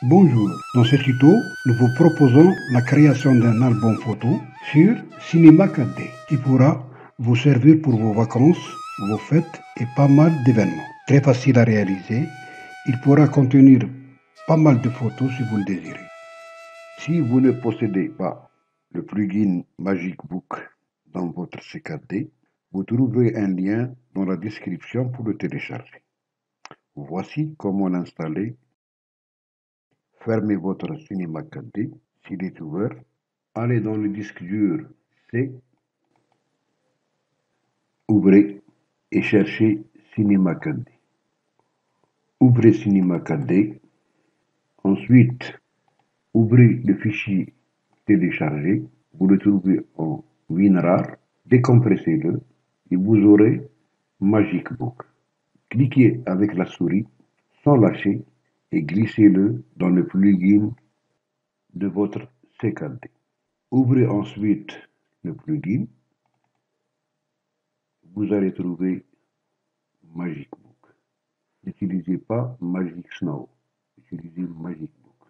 Bonjour, dans ce tuto, nous vous proposons la création d'un album photo sur Cinema 4D qui pourra vous servir pour vos vacances, vos fêtes et pas mal d'événements. Très facile à réaliser, il pourra contenir pas mal de photos si vous le désirez. Si vous ne possédez pas le plugin Magic Book dans votre C4D, vous trouverez un lien dans la description pour le télécharger. Voici comment l'installer. Fermez votre Cinema 4D s'il est ouvert. Allez dans le disque dur C, ouvrez et cherchez Cinema 4D. Ouvrez Cinema 4D. Ensuite, ouvrez le fichier téléchargé. Vous le trouvez en WinRAR. Décompressez-le et vous aurez Magic Book. Cliquez avec la souris sans lâcher et glissez-le dans le plugin de votre C4D. Ouvrez ensuite le plugin. Vous allez trouver Magic Book. N'utilisez pas Magic Snow. Utilisez Magic Book.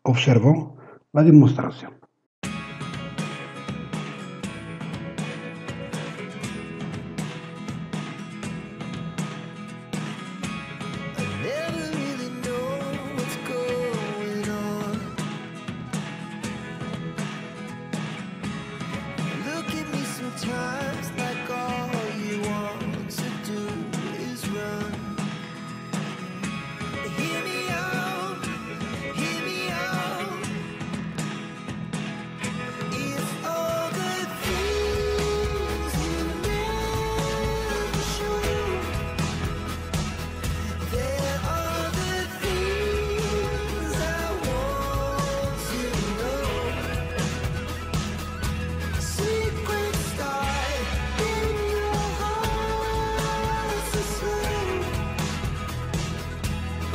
Observons la démonstration. Times like all you want to do is run. Hear me out, hear me out. If all the things you never show, there are the things I want to know. Secret start in your heart to slow.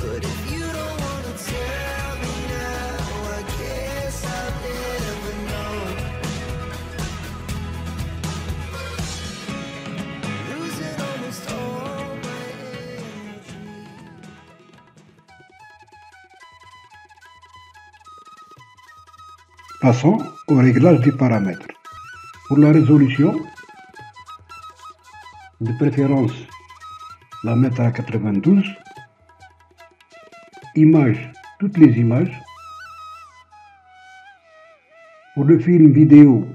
But if you don't wanna tell me now, I guess I'll never know. Losing almost all my energy. Passons au réglage des paramètres. Pour la résolution, de préférence la mettre à 92. Images, toutes les images. Pour le film vidéo,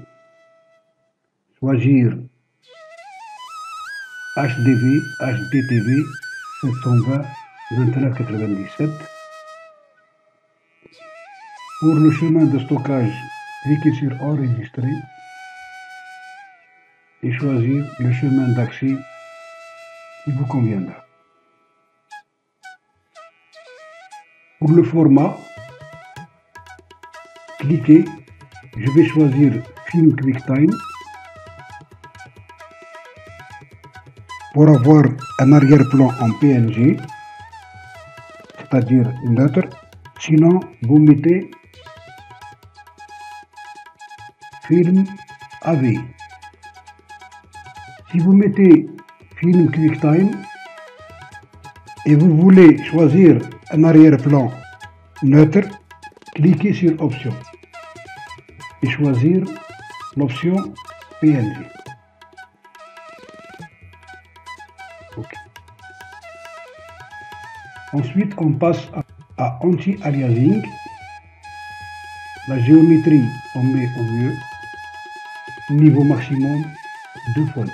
choisir HDV, HDTV 720 2997. Pour le chemin de stockage, cliquez sur Enregistrer et choisir le chemin d'accès qui vous conviendra. Pour le format, cliquez, je vais choisir Film QuickTime pour avoir un arrière-plan en PNG, c'est-à-dire neutre. Sinon, vous mettez Film AV. Si vous mettez Film QuickTime et vous voulez choisir un arrière-plan neutre, cliquez sur Options et choisir l'option PNG. OK. Ensuite, on passe à Anti-aliasing. La géométrie, on met au mieux. Niveau maximum 2x2.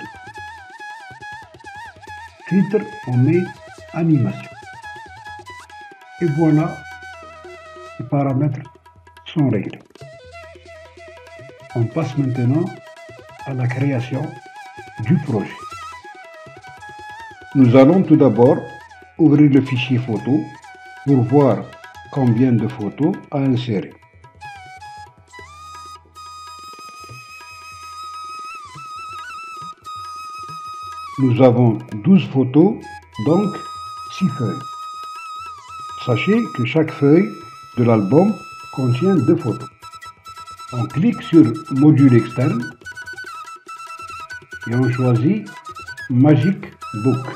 Filtre, on met animation. Et voilà, les paramètres sont réglés. On passe maintenant à la création du projet. Nous allons tout d'abord ouvrir le fichier photo pour voir combien de photos à insérer. Nous avons 12 photos, donc 6 feuilles. Sachez que chaque feuille de l'album contient 2 photos. On clique sur Module externe et on choisit Magic Book.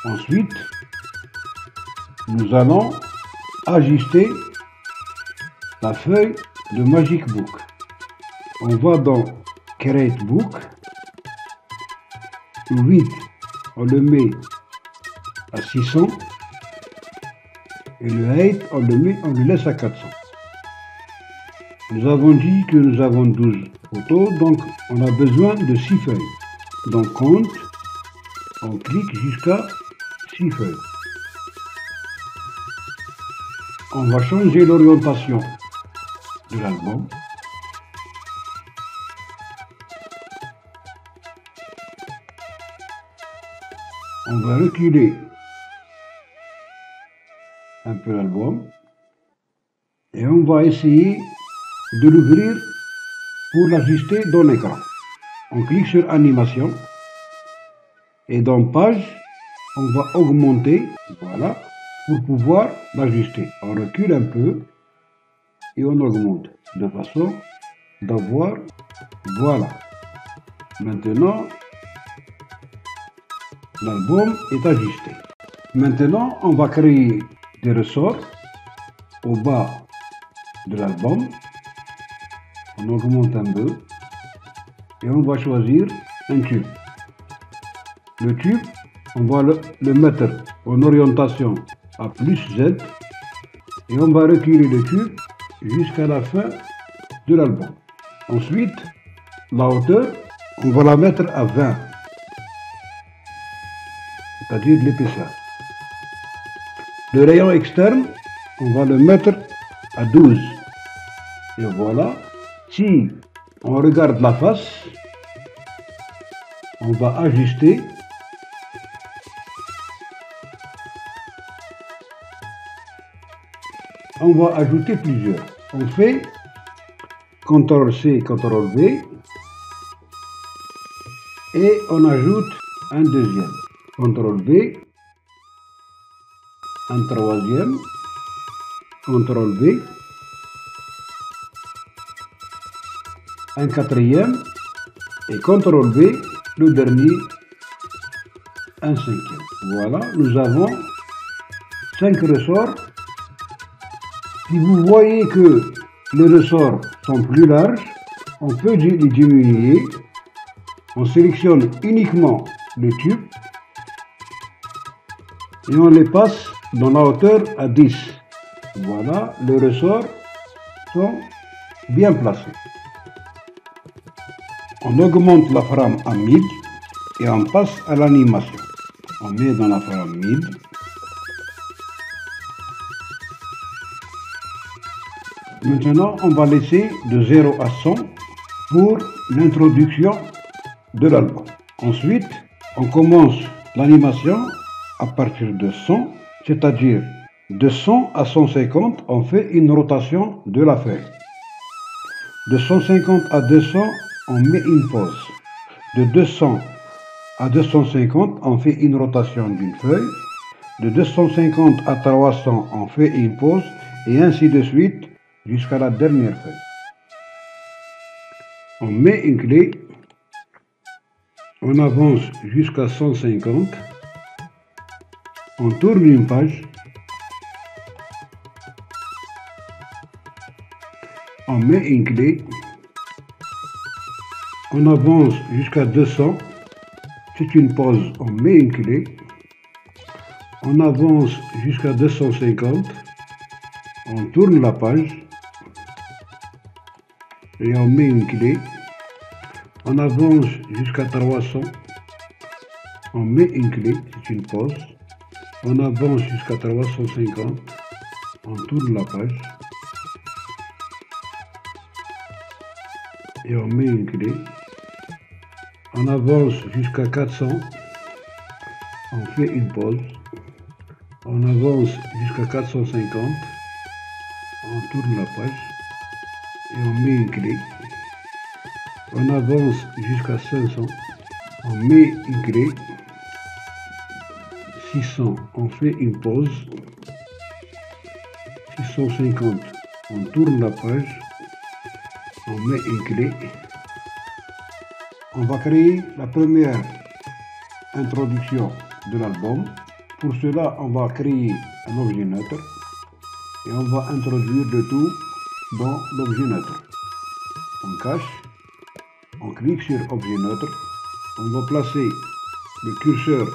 Ensuite, nous allons ajuster la feuille de Magic Book. On va dans Create Book. Le 8, on le met à 600. Et le 8, on le laisse à 400. Nous avons dit que nous avons 12 photos, donc on a besoin de 6 feuilles. Donc compte, on clique jusqu'à 6 feuilles. On va changer l'orientation de l'album. On va reculer un peu l'album et on va essayer de l'ouvrir pour l'ajuster dans l'écran. On clique sur animation et dans page, on va augmenter, voilà, pour pouvoir l'ajuster. On recule un peu et on augmente de façon d'avoir, voilà. Maintenant, l'album est ajusté. Maintenant, on va créer des ressorts au bas de l'album. On augmente un peu et on va choisir un tube. Le tube, on va le mettre en orientation à plus Z et on va reculer le tube jusqu'à la fin de l'album. Ensuite, la hauteur, on va la mettre à 20, c'est-à-dire l'épaisseur. Le rayon externe, on va le mettre à 12. Et voilà, si on regarde la face, on va ajuster. On va ajouter plusieurs. On fait CTRL-C, CTRL-V et on ajoute un deuxième. CTRL-V, un troisième, CTRL-V, un quatrième et CTRL-V, le dernier, un cinquième. Voilà, nous avons 5 ressorts. Si vous voyez que les ressorts sont plus larges, on peut les diminuer. On sélectionne uniquement le tube et on les passe dans la hauteur à 10. Voilà, les ressorts sont bien placés. On augmente la frame à 1000 et on passe à l'animation. On met dans la frame 1000. Maintenant, on va laisser de 0 à 100 pour l'introduction de l'album. Ensuite, on commence l'animation à partir de 100, c'est-à-dire de 100 à 150, on fait une rotation de la feuille. De 150 à 200, on met une pause. De 200 à 250, on fait une rotation d'une feuille. De 250 à 300, on fait une pause, et ainsi de suite jusqu'à la dernière feuille. On met une clé, on avance jusqu'à 150, on tourne une page, on met une clé, on avance jusqu'à 200, c'est une pause, on met une clé, on avance jusqu'à 250, on tourne la page et on met une clé, on avance jusqu'à 300, on met une clé, c'est une pause, on avance jusqu'à 350, on tourne la page et on met une clé, on avance jusqu'à 400, on fait une pause, on avance jusqu'à 450, on tourne la page et on met une clé, on avance jusqu'à 500, on met une clé, 600, on fait une pause, 650, on tourne la page, on met une clé. On va créer la première introduction de l'album. Pour cela, on va créer un objet neutre. et on va introduire le tout dans l'objet neutre. On cache, on clique sur objet neutre, on va placer le curseur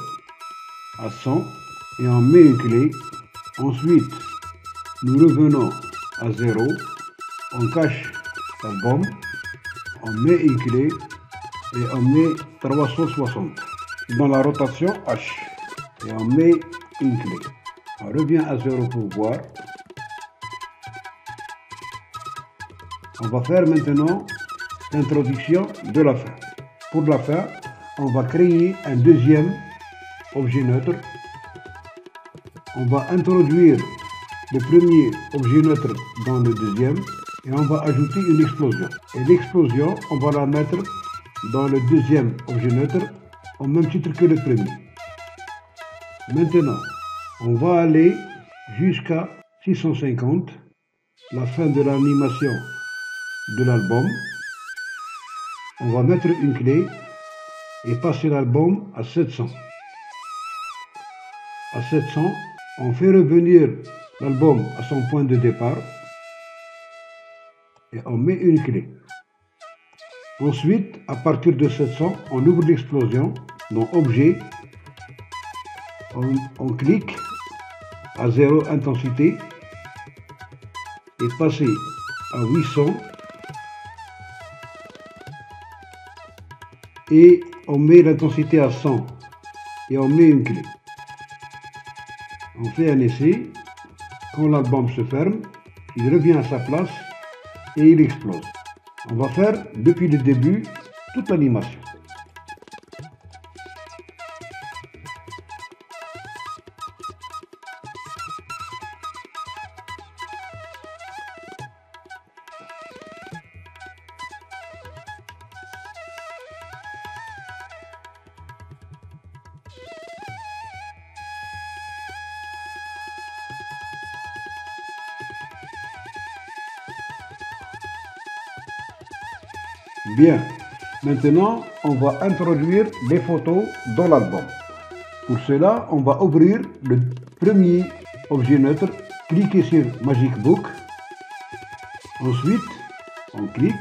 à 100 et on met une clé. Ensuite, nous revenons à 0, on cache l'album, on met une clé et on met 360 dans la rotation H et on met une clé. On revient à 0 pour voir. On va faire maintenant l'introduction de la fin. Pour la fin, on va créer un deuxième objet neutre. On va introduire le premier objet neutre dans le deuxième et on va ajouter une explosion. Et l'explosion, on va la mettre dans le deuxième objet neutre au même titre que le premier. Maintenant, on va aller jusqu'à 650, la fin de l'animation de l'album. On va mettre une clé et passer l'album à 700. À 700, on fait revenir l'album à son point de départ et on met une clé. Ensuite, à partir de 700, on ouvre l'explosion dans Objet, on clique à 0 intensité et passer à 800 et on met l'intensité à 100 et on met une clé. On fait un essai. Quand l'album se ferme, il revient à sa place et il explose. On va faire depuis le début toute l'animation. Bien, maintenant on va introduire les photos dans l'album. Pour cela, on va ouvrir le premier objet neutre, cliquer sur Magic Book. Ensuite, on clique,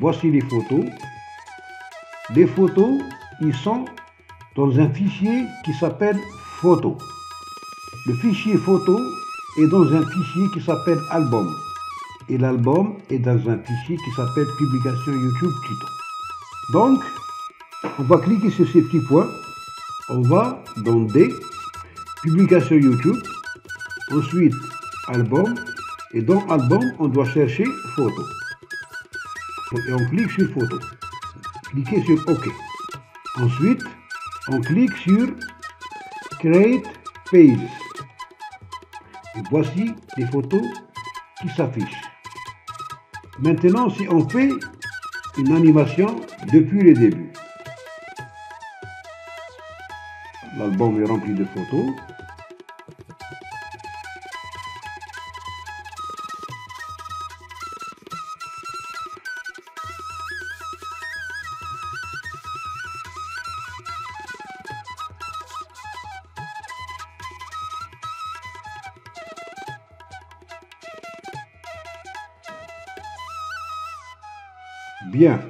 voici les photos. Les photos, ils sont dans un fichier qui s'appelle photo. Le fichier photo est dans un fichier qui s'appelle album. Et l'album est dans un fichier qui s'appelle publication YouTube Tuto. Donc, on va cliquer sur ces petits points. On va dans D, publication YouTube, ensuite album, et dans album, on doit chercher photo. Et on clique sur photo. Cliquez sur OK. Ensuite, on clique sur Create Pages. Et voici les photos qui s'affichent. Maintenant, si on fait une animation depuis le début, l'album est rempli de photos. Bien,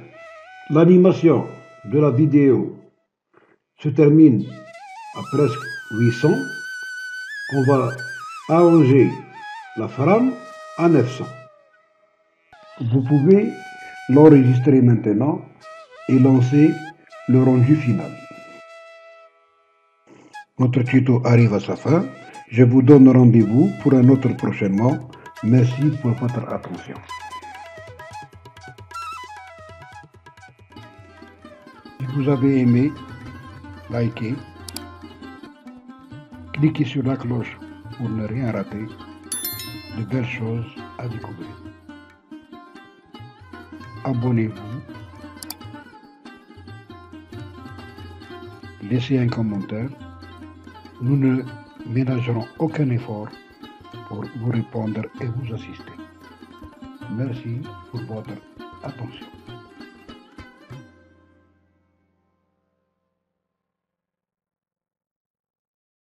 l'animation de la vidéo se termine à presque 800. On va arranger la frame à 900. Vous pouvez l'enregistrer maintenant et lancer le rendu final. Notre tuto arrive à sa fin. Je vous donne rendez-vous pour un autre prochainement. Merci pour votre attention. Si vous avez aimé, likez, cliquez sur la cloche pour ne rien rater, de belles choses à découvrir. Abonnez-vous, laissez un commentaire, nous ne ménagerons aucun effort pour vous répondre et vous assister. Merci pour votre attention.